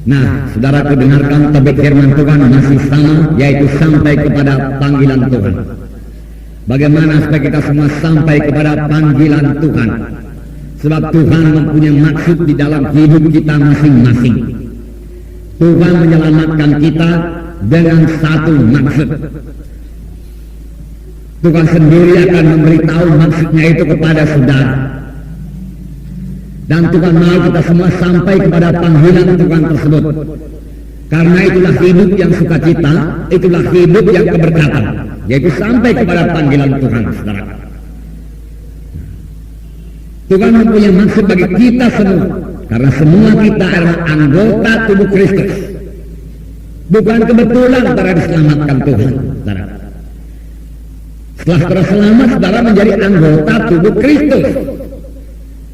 Nah, saudaraku dengarkan topik firman Tuhan masih sama, yaitu sampai kepada panggilan Tuhan. Bagaimana supaya kita semua sampai kepada panggilan Tuhan? Sebab Tuhan mempunyai maksud di dalam hidup kita masing-masing. Tuhan menyelamatkan kita dengan satu maksud. Tuhan sendiri akan memberitahu maksudnya itu kepada saudara. Dan Tuhan mau kita semua sampai kepada panggilan Tuhan tersebut. Karena itulah hidup yang sukacita, itulah hidup yang keberkatan, yaitu sampai kepada panggilan Tuhan, saudara. Tuhan mempunyai maksud bagi kita semua, karena semua kita adalah anggota tubuh Kristus. Bukan kebetulan saudara diselamatkan Tuhan, saudara. Setelah terselamat, saudara menjadi anggota tubuh Kristus.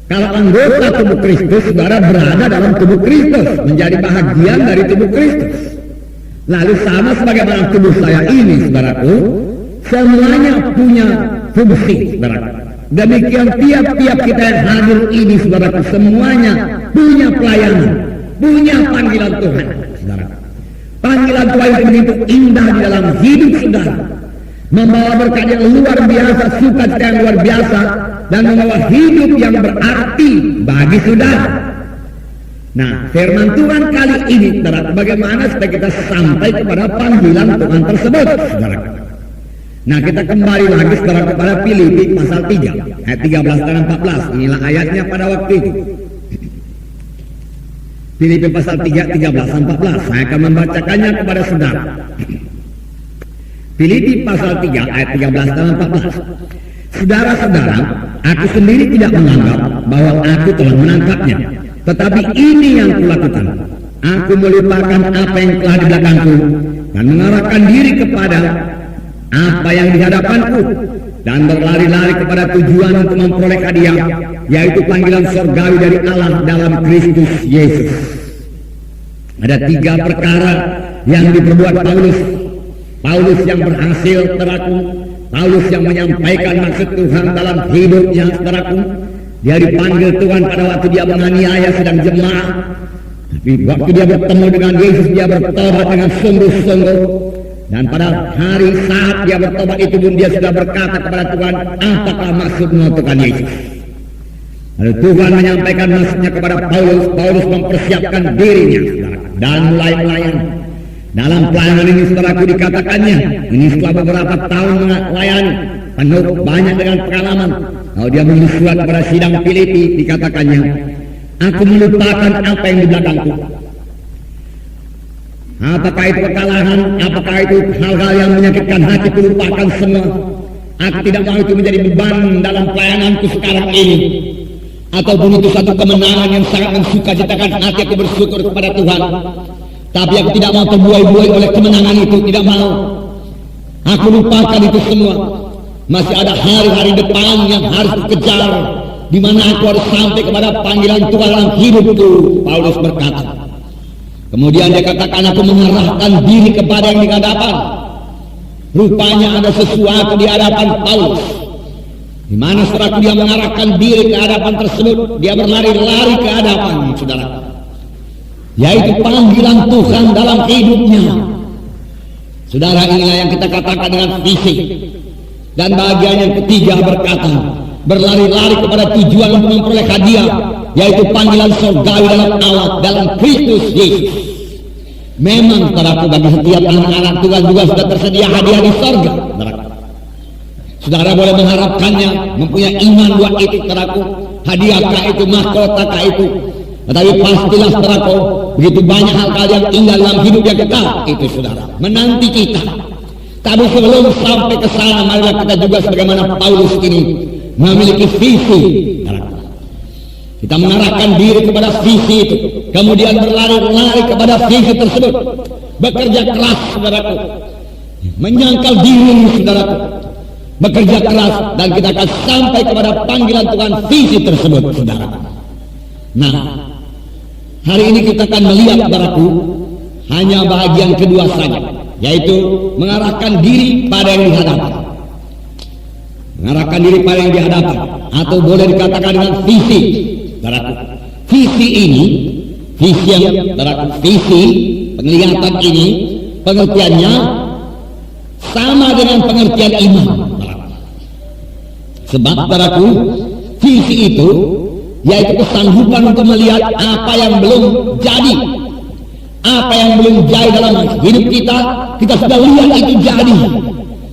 Kalau anggota tubuh Kristus, saudara berada dalam tubuh Kristus, menjadi bahagian dari tubuh Kristus. Lalu sama sebagaimana tubuh saya ini, saudaraku, semuanya punya fungsi, saudara. Demikian tiap-tiap kita yang hadir ini, saudaraku, semuanya punya pelayanan, punya panggilan Tuhan, saudara. Panggilan Tuhan itu begitu indah di dalam hidup saudara, membawa berkat yang luar biasa, sukacita yang luar biasa, dan membawa hidup yang berarti bagi saudara. Nah, firman Tuhan kali ini, saudara, bagaimana supaya kita sampai kepada panggilan Tuhan tersebut, saudara. Nah, kita kembali lagi saudara kepada Filipi pasal 3 ayat 13 dan 14. Inilah ayatnya pada waktu itu. Filipi pasal 3 13 dan 14. Saya akan membacakannya kepada saudara. Filipi pasal 3 ayat 13 dan 14. Saudara-saudara, aku sendiri tidak menganggap bahwa aku telah menangkapnya, tetapi ini yang kulakukan. Aku melupakan apa yang telah di belakangku dan mengarahkan diri kepada apa yang di hadapanku, dan berlari-lari kepada tujuan untuk memperoleh hadiah, yaitu panggilan surgawi dari Allah dalam Kristus Yesus. Ada 3 perkara yang diperbuat Paulus. Paulus yang berhasil, saudaraku. Paulus yang menyampaikan maksud Tuhan dalam hidupnya, saudaraku. Dia dipanggil Tuhan pada waktu dia menganiaya sedang jemaah. Tapi waktu dia bertemu dengan Yesus, dia bertobat dengan sungguh-sungguh. Dan pada hari saat dia bertobat itu pun dia sudah berkata kepada Tuhan, apakah maksudmu Tuhan Yesus? Lalu Tuhan menyampaikan maksudnya kepada Paulus. Paulus mempersiapkan dirinya, saudara, dan mulai melayani. Dalam pelayanan ini, saudaraku, dikatakannya, ini setelah beberapa tahun melayani, penuh banyak dengan pengalaman. Lalu dia menulis surat kepada sidang Filipi, dikatakannya, aku melupakan apa yang di belakangku. Apakah itu kekalahan, apakah itu hal-hal yang menyakitkan hati, lupakan semua. Aku tidak mau itu menjadi beban dalam pelayananku sekarang ini, ataupun itu satu kemenangan yang sangat mensukacitakan hati. Aku bersyukur kepada Tuhan, tapi aku tidak mau terbuai-buai oleh kemenangan itu, tidak mau. Aku lupakan itu semua. Masih ada hari-hari depan yang harus dikejar, di mana aku harus sampai kepada panggilan Tuhan dalam hidupku. Paulus berkata. Kemudian dia katakan, aku mengarahkan diri kepada yang di hadapan. Rupanya ada sesuatu di hadapan Paulus, di mana saudara dia mengarahkan diri ke hadapan tersebut. Dia berlari-lari ke hadapan, saudara, yaitu panggilan Tuhan dalam hidupnya. Saudara, inilah yang kita katakan dengan visi. Dan bagian yang ketiga berkata, berlari-lari kepada tujuan untuk memperoleh hadiah, yaitu panggilan surgawi dalam Allah, dalam Kristus Yesus. Memang, saudaraku, bagi setiap anak-anak Tuhan juga sudah tersedia hadiah di surga. Saudara boleh mengharapkannya, mempunyai iman buat itu, saudaraku. Hadiahkah itu, mahkotakah itu? Tetapi pastilah, saudaraku, begitu banyak hal-hal yang indah dalam hidup yang kekal itu, saudara, menanti kita. Tapi sebelum sampai ke sana, marilah kita juga sebagaimana Paulus ini memiliki visi. Kita mengarahkan diri kepada visi itu, kemudian berlari-lari kepada visi tersebut, bekerja keras, saudaraku, menyangkal diri, saudaraku, bekerja keras, dan kita akan sampai kepada panggilan Tuhan visi tersebut, saudara. Nah, hari ini kita akan melihat, saudaraku, hanya bagian kedua saja, yaitu mengarahkan diri pada yang dihadapan. Mengarahkan diri pada yang dihadapan, atau boleh dikatakan dengan visi. Visi ini visi penglihatan ini pengertiannya sama dengan pengertian iman. Sebab saudaraku, visi itu yaitu kesanggupan untuk melihat apa yang belum jadi, apa yang belum jadi dalam hidup kita. Kita sudah lihat itu jadi,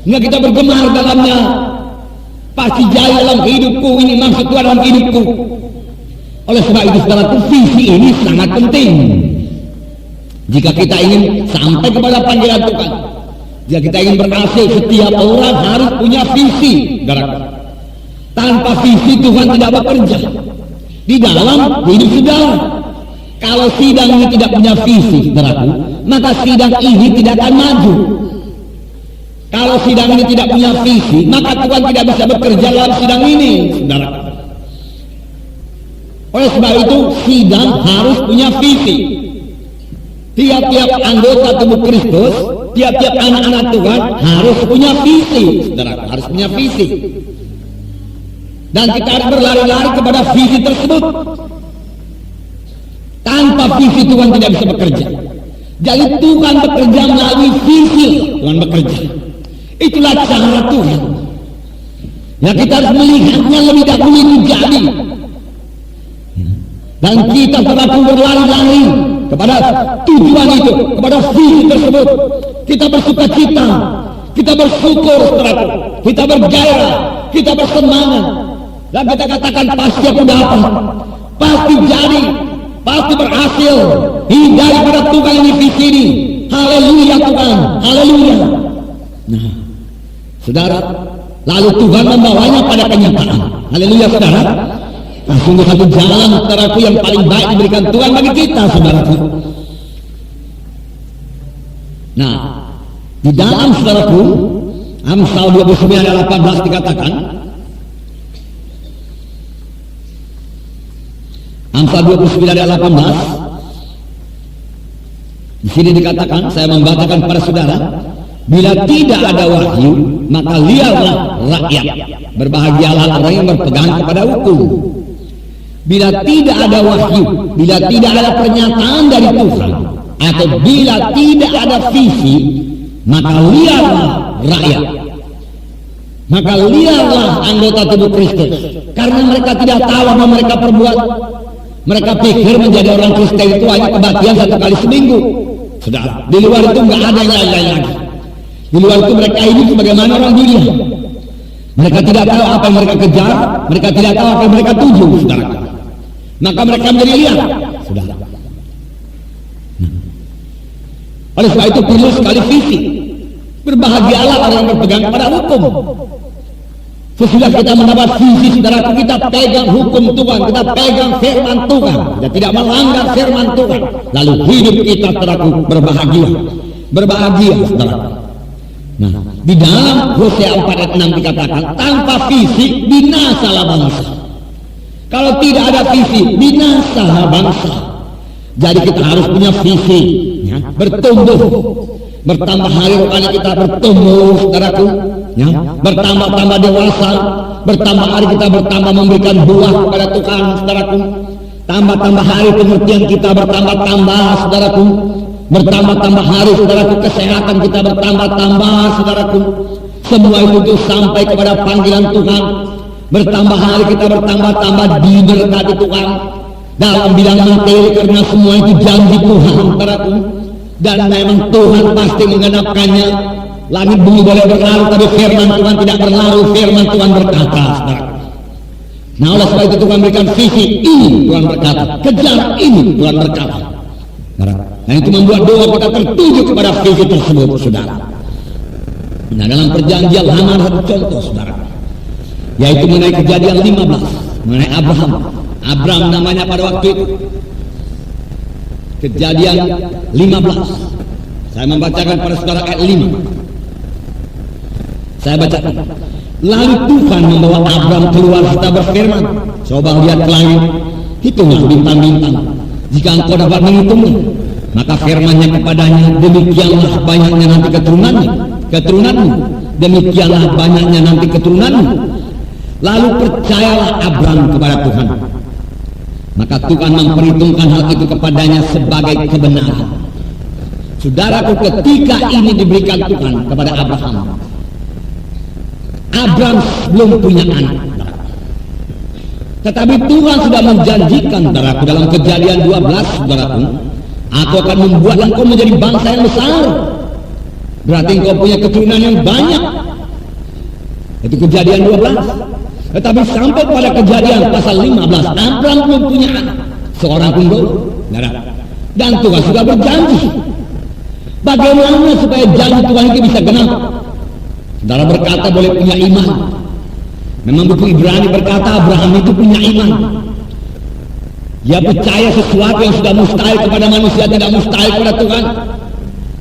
nggak kita bergemar dalamnya. Pasti jadi dalam hidupku, ini maksud Tuhan dalam hidupku. Oleh sebab itu saudaraku, visi ini sangat penting jika kita ingin sampai kepada panggilan Tuhan. Jika kita ingin berhasil, setiap orang harus punya visi, saudaraku. Tanpa visi Tuhan tidak bekerja di dalam hidup saudara. Kalau sidang ini tidak punya visi, saudaraku, maka sidang ini tidak akan maju. Kalau sidang ini tidak punya visi, maka Tuhan tidak bisa bekerja dalam sidang ini, saudaraku. Oleh sebab itu, sidang harus punya visi. Tiap-tiap anggota tubuh Kristus, tiap-tiap anak-anak Tuhan harus punya visi, saudaraku, harus punya visi. Dan kita harus berlari-lari kepada visi tersebut. Tanpa visi Tuhan tidak bisa bekerja. Jadi Tuhan bekerja melalui visi. Tuhan bekerja. Itulah cara Tuhan. Ya, kita harus melihatnya lebih dahulu itu jadi. Dan kita selalu berlari-lari kepada tujuan itu, kepada visi tersebut. Kita bersuka cita, kita bersyukur, kita bergairah, kita bersemangat. Dan kita katakan pasti aku dapat, pasti jadi, pasti berhasil. Ini daripada Tuhan ini visi ini. Haleluya Tuhan, haleluya. Nah, saudara, lalu Tuhan membawanya pada kenyataan. Haleluya saudara. Nah, sungguh satu jalan saudaraku yang paling baik diberikan Tuhan bagi kita, saudaraku. Nah, di dalam saudaraku, Amsal 29 ayat 18 dikatakan, Amsal 29 ayat 18, di sini dikatakan, saya membacakan kepada saudara, bila tidak ada wahyu, maka liarlah rakyat. Berbahagialah orang yang berpegang kepada hukum. Bila tidak ada wahyu, bila tidak ada pernyataan dari Tuhan, atau bila tidak ada visi, maka liarlah rakyat. Maka liarlah anggota tubuh Kristus. Karena mereka tidak tahu apa mereka perbuat. Mereka pikir menjadi orang Kristen itu hanya kebaktian 1 kali seminggu. Sudah, di luar itu nggak ada yang lain-lain lagi. Di luar itu mereka hidup sebagaimana orang dunia. Mereka tidak tahu apa yang mereka kejar, mereka tidak tahu apa yang mereka tuju, saudara. Maka mereka menjadi liar, sudah. Oleh sebab itu perlu sekali visi. Berbahagialah orang yang berpegang pada hukum. Sesudah kita mendapat visi, saudara, kita pegang hukum Tuhan, kita pegang firman Tuhan, kita tidak melanggar firman Tuhan. Lalu hidup kita, saudaraku, berbahagia, berbahagia, saudara. Nah, di dalam Hosea 4 ayat 6 dikatakan, tanpa visi binasalah bangsa. Kalau tidak ada visi, binasalah bangsa. Jadi kita harus punya visi, ya, bertumbuh, bertambah hari rohani kita bertumbuh, saudaraku, ya, bertambah-tambah dewasa, bertambah hari kita bertambah memberikan buah kepada Tuhan, saudaraku. Tambah-tambah hari pengertian kita bertambah-tambah, saudaraku. Bertambah-tambah hari, saudaraku, kesehatan kita bertambah-tambah, saudaraku. Semua itu sampai kepada panggilan Tuhan. Bertambah hari kita bertambah-tambah diberkati Tuhan dalam bidang materi, karena semua itu janji Tuhan, saudaraku. Dan memang Tuhan pasti menggenapkannya. Langit bumi boleh berlalu, tapi firman Tuhan tidak berlalu. Firman Tuhan berkata, saudaraku. Nah, oleh sebab itu Tuhan berikan visi ini, Tuhan berkata, kejar ini, Tuhan berkata. Dan itu membuat doa kita tertuju kepada visi tersebut, saudara. Nah, dalam perjanjian lama ada satu contoh, saudara, yaitu mengenai Kejadian 15, mengenai Abraham. Abraham namanya pada waktu itu. Kejadian 15. Saya membacakan pada saudara ayat 5. Saya bacakan. Lalu Tuhan membawa Abraham keluar serta berfirman, coba lihat ke langit, hitunglah bintang-bintang, jika engkau dapat menghitungnya. Maka firman-Nya kepadanya, demikianlah banyaknya nanti keturunanmu, demikianlah banyaknya nanti keturunanmu. Lalu percayalah Abraham kepada Tuhan. maka Tuhan memperhitungkan hal itu kepadanya sebagai kebenaran. Saudaraku, ketika ini diberikan Tuhan kepada Abraham, Abraham belum punya anak, tetapi Tuhan sudah menjanjikan, saudaraku, dalam Kejadian 12, saudaraku, aku akan membuat engkau menjadi bangsa yang besar. Berarti engkau punya keturunan yang banyak. Itu Kejadian 12. Tetapi sampai pada Kejadian pasal 15, Abraham belum punya anak seorang pun belum. Dan Tuhan sudah berjanji. Bagaimana supaya janji Tuhan itu bisa genap? Saudara berkata boleh punya iman. Memang buku Ibrani berkata Abraham itu punya iman. Dia percaya sesuatu yang sudah mustahil kepada manusia tidak mustahil kepada Tuhan.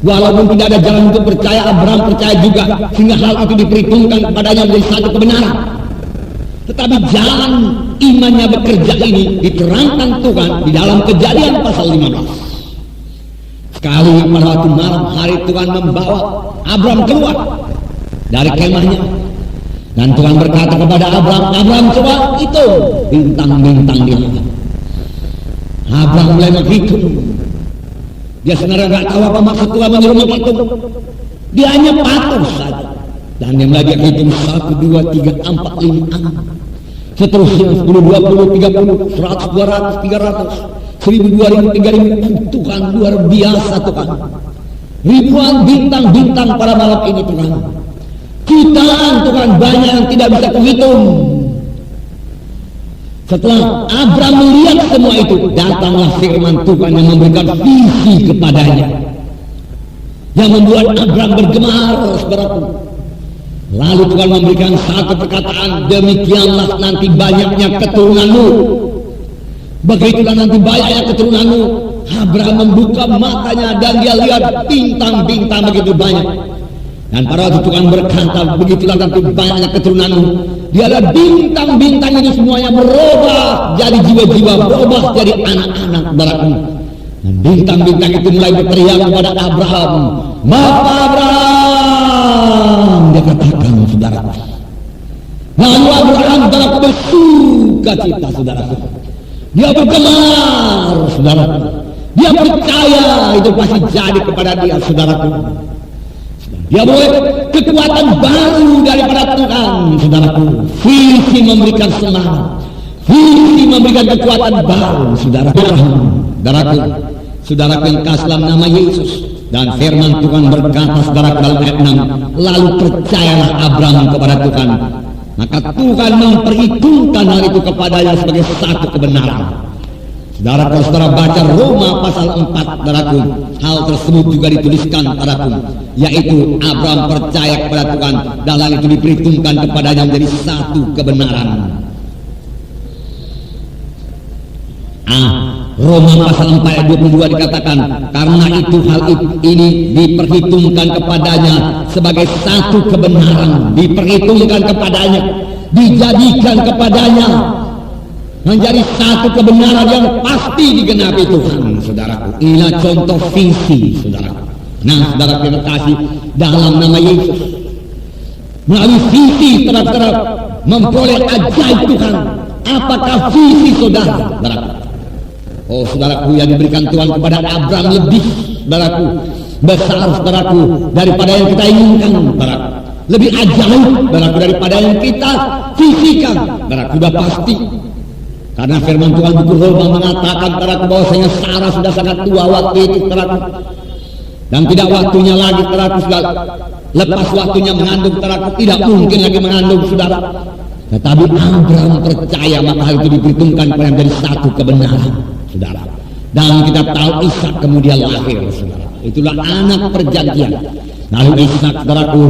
Walaupun tidak ada jalan untuk percaya, Abraham percaya juga, sehingga hal itu diperhitungkan kepadanya menjadi satu kebenaran. Tetapi jalan imannya bekerja ini diterangkan Tuhan di dalam Kejadian pasal 15. Sekali pada waktu malam hari Tuhan membawa Abraham keluar dari kemahnya. Dan Tuhan berkata kepada Abraham, Abraham, coba itu bintang-bintang di langit. Abraham mulai menghitung. Dia sebenarnya nggak tahu apa maksud Tuhan menyuruh menghitung. Dia hanya patuh saja. Dan dia mulai hitung 1, 2, 3, 4, 5, 6. Seterusnya 10, 20, 30, 100, 200, 300, 1000, 2000, 3000. Tuhan luar biasa Tuhan. Ribuan bintang-bintang pada malam ini Tuhan. Jutaan Tuhan banyak yang tidak bisa kuhitung. Setelah Abraham melihat semua itu, datanglah firman Tuhan yang memberikan visi kepadanya, yang membuat Abraham bergemar, saudaraku. Lalu Tuhan memberikan satu perkataan, demikianlah nanti banyaknya keturunanmu. Begitulah nanti banyaknya keturunanmu. Abraham membuka matanya dan dia lihat bintang-bintang begitu banyak. Dan pada waktu Tuhan berkata, begitulah nanti banyaknya keturunanmu. Dia lihat bintang-bintang itu semuanya berubah jadi jiwa-jiwa, berubah jadi anak-anak, saudaraku. Dan bintang-bintang itu mulai berteriak kepada Abraham, Bapak Abraham, dia katakan, saudaraku. Lalu Abraham saudaraku bersuka cita, saudaraku. Dia bergemar, saudaraku. Dia percaya itu pasti jadi kepada dia, saudaraku. Dia boleh kekuatan baru daripada Tuhan, saudaraku. Visi memberikan semangat, visi memberikan kekuatan baru, saudaraku. Saudaraku yang kasih dalam nama Yesus. Dan firman Tuhan berkata, saudaraku, dalam ayat 6, lalu percayalah Abraham kepada Tuhan, maka Tuhan memperhitungkan hal itu kepadanya sebagai satu kebenaran. Saudara, kalau saudara baca Roma pasal 4, saudaraku, hal tersebut juga dituliskan, saudaraku, yaitu Abraham percaya kepada Tuhan dan hal itu diperhitungkan kepadanya menjadi satu kebenaran. Roma pasal 4 ayat 22 dikatakan, karena itu hal ini diperhitungkan kepadanya sebagai satu kebenaran, diperhitungkan kepadanya, dijadikan kepadanya menjadi satu kebenaran yang pasti digenapi Tuhan, saudaraku. Inilah contoh visi, saudaraku. Nah, saudara terima kasih, dalam nama Yesus, melalui visi saudara memperoleh ajaib Tuhan. Apakah visi saudara, saudaraku? Oh, saudaraku, yang diberikan Tuhan kepada Abraham lebih, saudaraku, besar, saudaraku, daripada yang kita inginkan, saudaraku. Lebih ajaib, saudaraku, daripada yang kita visikan, saudaraku. Sudah pasti. Karena firman Tuhan buku Roma mengatakan, saudaraku, bahwasanya Sarah sudah sangat tua waktu itu, saudaraku. Dan tidak waktunya lagi, saudaraku, sudah lepas waktunya mengandung, saudaraku. Tidak mungkin lagi mengandung, saudara. Tetapi Abraham percaya, maka hal itu diperhitungkan kepada menjadi satu kebenaran, saudara. Dan kita tahu Ishak kemudian lahir, saudara. Itulah anak perjanjian. Lalu Ishak, saudaraku,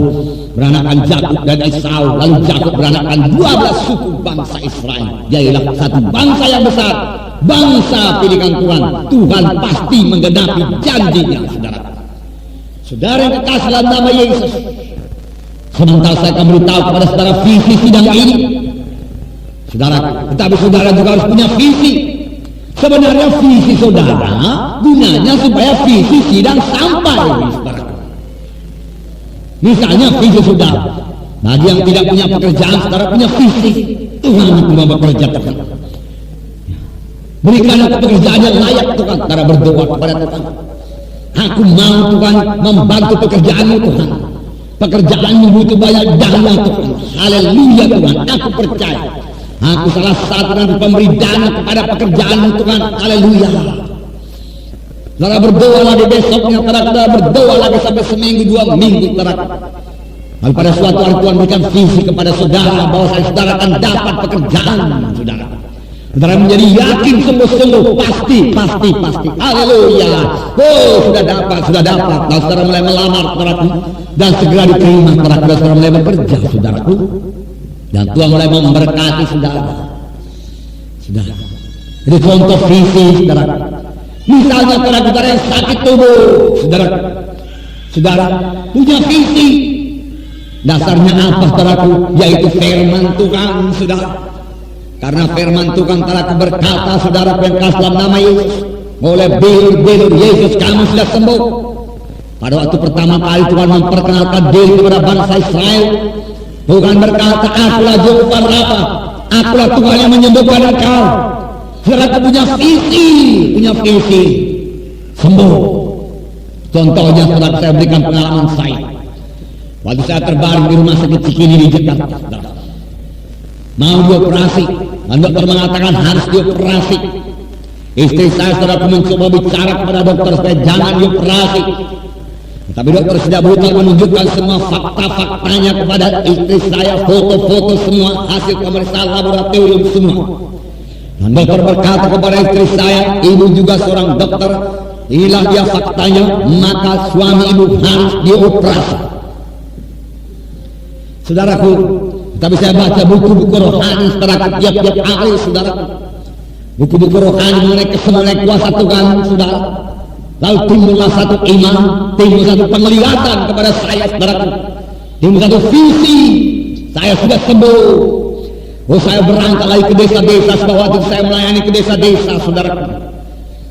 beranakan Yakub dan Esau. Lalu Yakub beranakan 12 suku bangsa Israel. Jadilah satu bangsa yang besar, bangsa pilihan Tuhan. Tuhan pasti menggenapi janjinya, saudara. Saudara yang kekasih dalam nama Yesus, sementara saya akan beritahu kepada saudara visi sidang ini, saudara. Tetapi saudara juga harus punya visi. Sebenarnya visi saudara gunanya supaya visi sidang sampai, saudara. Misalnya visi saudara, bagi yang tidak punya pekerjaan, saudara punya visi, Tuhan itu mau bekerja, Tuhan. Berikan aku pekerjaan yang layak Tuhan. Saudara berdoa kepada Tuhan. Aku mau Tuhan membantu pekerjaanmu Tuhan. Pekerjaanmu butuh banyak dana Tuhan. Haleluya Tuhan. Aku percaya. Aku salah satu nanti pemberi dana kepada pekerjaanmu Tuhan. Haleluya. Saudara berdoa lagi besoknya. Saudara berdoa lagi sampai seminggu 2 minggu. Lalu pada suatu hari Tuhan berikan visi kepada saudara bahwa saudara akan dapat pekerjaan saudara. Saudara menjadi yakin sungguh-sungguh pasti. Haleluya. Oh sudah dapat. Lalu saudara mulai melamar saudaraku dan segera diterima saudara mulai bekerja saudaraku. Dan Tuhan mulai memberkati saudara. Jadi contoh visi saudara. Misalnya saudara yang sakit tubuh saudara punya visi. Dasarnya apa saudaraku? Yaitu firman Tuhan saudara. Karena firman Tuhan saudaraku berkata saudara yang kasih dalam nama Yesus, oleh bilur Yesus kamu sudah sembuh. Pada waktu pertama kali Tuhan memperkenalkan diri kepada bangsa Israel, Tuhan berkata, akulah Jehovah Rafa, akulah Tuhan yang menyembuhkan engkau. Saudara punya visi sembuh. Contohnya saudara, saya berikan pengalaman saya. Waktu saya terbaring di rumah sakit Cikini di Jakarta, mau dioperasi, dan dokter mengatakan harus dioperasi. Istri saya saudara mencoba bicara kepada dokter supaya jangan dioperasi, tapi dokter sudah brutal menunjukkan semua fakta-faktanya kepada istri saya, foto-foto semua, hasil pemeriksaan laboratorium semua. Dan dokter berkata kepada istri saya, ibu juga seorang dokter, inilah dia faktanya, maka suami ibu harus dioperasi. Saudaraku, tapi saya baca buku-buku rohani saudara tiap-tiap hari saudara. Buku-buku rohani mengenai kesemuanya kuasa Tuhan saudara. Lalu timbullah satu iman, timbul satu penglihatan kepada saya saudara. Timbul satu visi, saya sudah sembuh. Oh saya berangkat lagi ke desa-desa, sebab waktu saya melayani ke desa-desa saudara.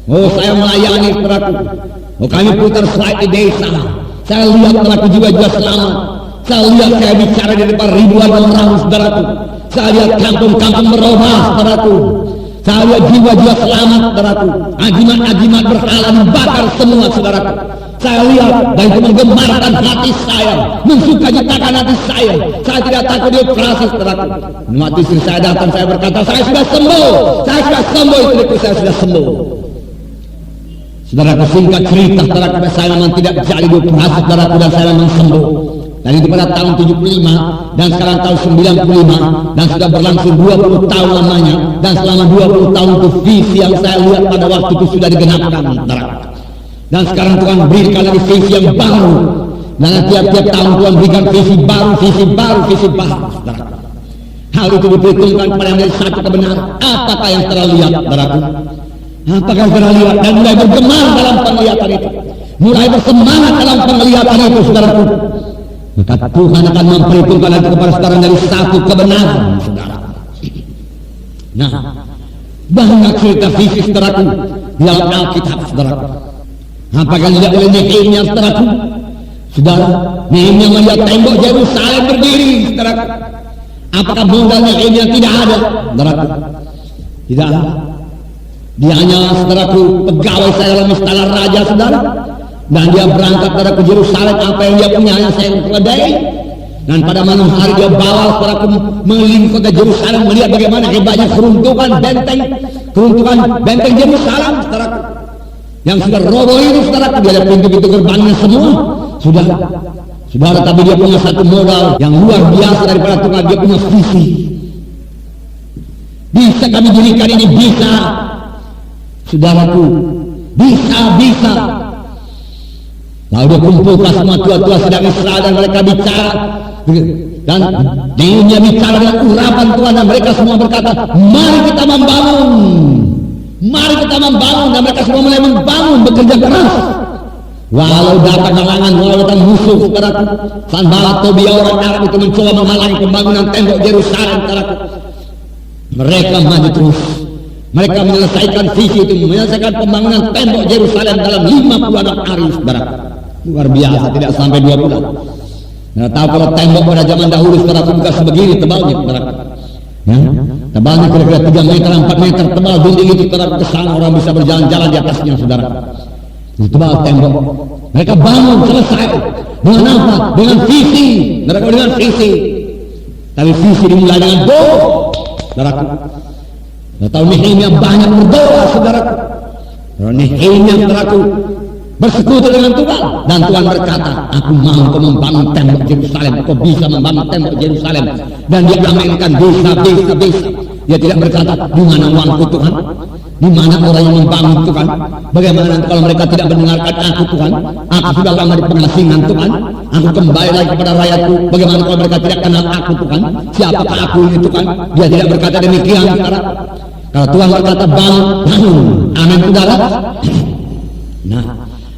Oh saya melayani saudaraku. Oh kami putar slide di desa. Saya lihat saudaraku jiwa-jiwa selamat. Saya lihat saya bicara di depan ribuan orang saudaraku. Saya lihat kampung-kampung berubah saudaraku. Saya lihat jiwa-jiwa selamat saudaraku. Ajimat-ajimat berhala dibakar semua saudaraku. Saya lihat dan itu menggemarkan hati saya, mensukacitakan hati saya. Saya tidak takut dioperasi saudaraku. Waktu istri saya datang saya berkata, saya sudah sembuh. Istriku saya sudah sembuh. Saudaraku singkat cerita saudaraku, saya memang tidak jadi dioperasi saudaraku dan saya memang sembuh. Dan itu pada tahun 75 dan sekarang tahun 95 dan sudah berlangsung 20 tahun lamanya. Dan selama 20 tahun itu visi yang saya lihat pada waktu itu sudah digenapkan. Dan sekarang Tuhan berikan lagi visi yang baru. Dan tiap-tiap tahun Tuhan berikan visi baru. Hal itu diperhitungkan kepada yang menjadi satu kebenaran. Apakah yang saudara lihat saudaraku? Apakah yang saudara lihat dan mulai bergemar dalam penglihatan itu, mulai bersemangat dalam penglihatan itu saudaraku, maka Tuhan akan memperhitungkan itu kepada saudara dari satu kebenaran saudara. Nah, banyak cerita visi saudaraku di dalam Alkitab saudaraku. Apakah tidak oleh Nehemia saudaraku? Saudara, Nehemia melihat tembok Yerusalem berdiri saudaraku. Apakah modal Nehemia tidak ada saudaraku? Tidak ada. Dia hanya saudaraku pegawai saya dalam istana raja saudara. Dan dia berangkat pada ke Yerusalem, apa yang dia punya hanya sayur keledai. Dan pada malam hari dia bawa saudaraku mengelilingi kota Yerusalem, melihat bagaimana hebatnya keruntuhan benteng Yerusalem saudaraku, yang sudah roboh itu saudaraku. Dia ada pintu-pintu gerbangnya semua saudara, tapi dia punya satu modal yang luar biasa daripada Tuhan. Dia punya visi. Bisa kami dirikan ini? Bisa saudaraku, bisa. Lalu dia kumpulkan semua tua-tua sedang Israel dan mereka bicara. Dan Nehemia bicara dengan urapan Tuhan dan mereka semua berkata, mari kita membangun. Dan mereka semua mulai membangun, bekerja keras. Walau datang halangan, walau datang musuh saudaraku. Sanballat Tobia orang Arab itu mencoba menghalangi pembangunan tembok Yerusalem saudaraku. Mereka maju terus. Mereka menyelesaikan visi itu, menyelesaikan pembangunan tembok Yerusalem dalam 56 hari saudaraku. Luar biasa, tidak sampai 2 bulan. Nah, tahu kalau tembok pada zaman dahulu saudara bukan sebegini tebalnya saudara. Ya? Tebalnya kira-kira 3 meter, 4 meter tebal dinding itu, terhadap kesana orang bisa berjalan-jalan di atasnya, saudara. Itu tebal tembok. Mereka bangun selesai. Dengan apa? Dengan visi. Mereka dengan visi. Tapi visi dimulai dengan doa, saudaraku. Tahu Nehemia banyak berdoa, saudaraku. Nehemia, saudaraku, bersekutu dengan Tuhan, dan Tuhan berkata, aku mau kau membangun tembok Yerusalem, kau bisa membangun tembok Yerusalem. Dan dia aminkan desa. Dia tidak berkata, di mana uangku Tuhan, di mana orang yang membangun Tuhan, bagaimana kalau mereka tidak mendengarkan aku Tuhan, aku sudah lama di pengasingan Tuhan, aku kembali lagi kepada rakyatku, bagaimana kalau mereka tidak kenal aku Tuhan, siapakah aku ini Tuhan. Dia tidak berkata demikian, saudara. Kalau Tuhan berkata bangun, amin, saudara. Nah,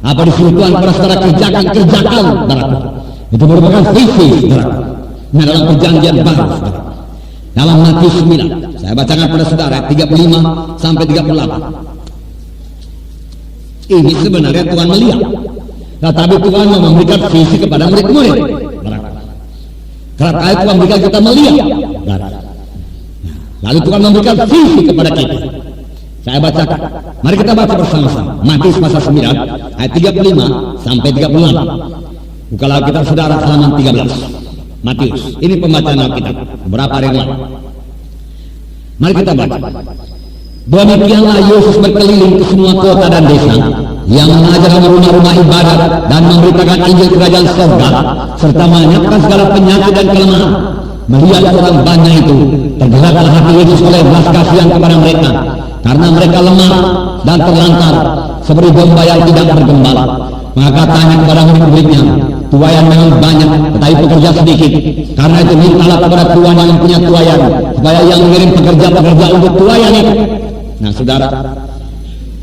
apa disuruh Tuhan kepada saudara kerjakan, saudara. Itu merupakan visi, saudara. Nah, dalam perjanjian baru, saudara. Dalam Matius 9, saya bacakan pada saudara 35 sampai 38. Ini sebenarnya Tuhan melihat, tetapi Tuhan mau memberikan visi kepada murid-murid. Kerap kali Tuhan memberikan kita melihat, lalu Tuhan memberikan visi kepada kita. Saya bacakan. Mari kita baca bersama-sama. Matius pasal 9 ayat 35 sampai 38. Bukalah kita saudara halaman 13. Matius. Ini pembacaan Alkitab beberapa hari yang lalu. Mari kita baca. Demikianlah Yesus berkeliling ke semua kota dan desa, yang mengajar rumah-rumah ibadat dan memberitakan Injil kerajaan surga, serta menyiapkan segala penyakit dan kelemahan. Melihat orang banyak itu, tergeraklah hati Yesus oleh belas kasihan kepada mereka, karena mereka lemah dan terlantar seperti domba yang tidak bergembala. Maka tanya kepada murid-muridnya, tuayan memang banyak, tetapi pekerja sedikit. Karena itu mintalah kepada Tuhan yang punya tuayan, supaya yang mengirim pekerja-pekerja untuk tuayan itu. Nah, saudara,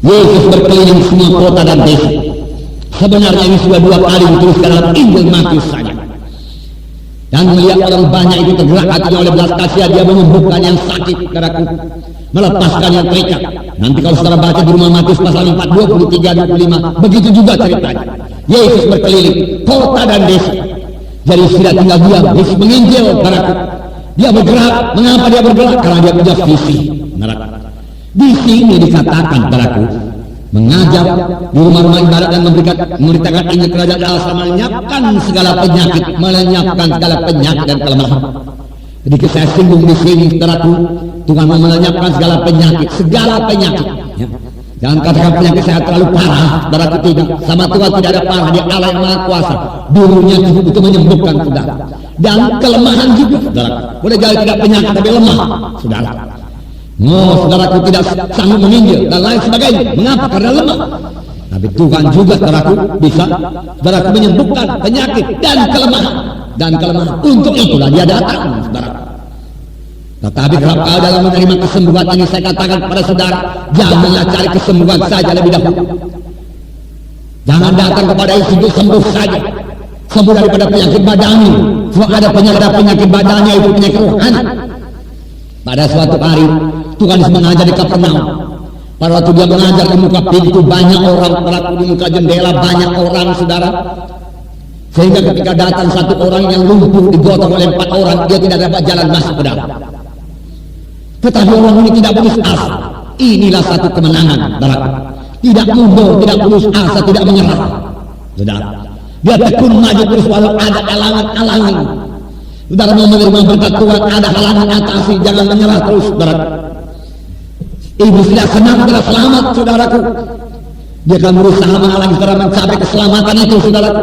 Yesus berkeliling semua kota dan desa. Sebenarnya ini sudah 2 kali dituliskan dalam Injil Matius saja. Dan melihat orang banyak itu tergerak hatinya oleh belas kasihan, dia menyembuhkan yang sakit, saudaraku, melepaskan yang terikat. Nanti kalau saudara baca di rumah Matius pasal 4, 23, 25, begitu juga ceritanya. Yesus berkeliling kota dan desa. Jadi tidak tinggal diam, Yesus menginjil, saudaraku. Dia bergerak. Mengapa dia bergerak? Karena dia punya visi, saudaraku. Di sini dikatakan, saudaraku, mengajar di rumah-rumah ibadat dan memberitakan Injil kerajaan Allah, melenyapkan segala penyakit, dan kelemahan. Jadi saya singgung di sini, saudaraku, Tuhan mau melenyapkan segala penyakit. Ya. Jangan katakan penyakit saya terlalu parah, saudaraku, tidak. Sama Tuhan tidak ada parah, dia Allah yang maha kuasa. Dulunya cukup itu menyembuhkan, saudara. Dan kelemahan juga, saudaraku. Boleh jadi tidak penyakit tapi lemah, saudara. Saudaraku tidak sanggup menginjil dan lain sebagainya. Mengapa? Karena lemah. Tapi Tuhan juga, saudaraku, bisa, saudaraku, menyembuhkan penyakit dan kelemahan. Untuk itulah dia datang, saudara. Tetapi kalau kau dalam menerima kesembuhan ini, saya katakan kepada saudara, janganlah cari kesembuhan saja lebih dahulu. Jangan datang kepada Yesus untuk sembuh saja, sembuh daripada penyakit badannya. Sebab ada penyakit badannya, itu penyakit rohani. Pada suatu hari Tuhan mengajar di Kapernaum. Pada waktu dia mengajar di muka pintu, banyak orang, di muka jendela banyak orang, saudara. Sehingga ketika datang satu orang yang lumpuh digotong oleh 4 orang, dia tidak dapat jalan masuk ke dalam. Tetapi orang ini tidak putus asa. Inilah satu kemenangan, saudara. Tidak mundur, tidak putus asa, tidak menyerah, saudara. Dia tekun maju terus walau ada halangan-halangan. Saudara mau menerima berkat Tuhan, ada halangan atasi, jangan menyerah terus, saudara. Iblis tidak senang tidak selamat, saudaraku. Dia akan berusaha menghalangi saudara mencapai keselamatan itu, saudaraku.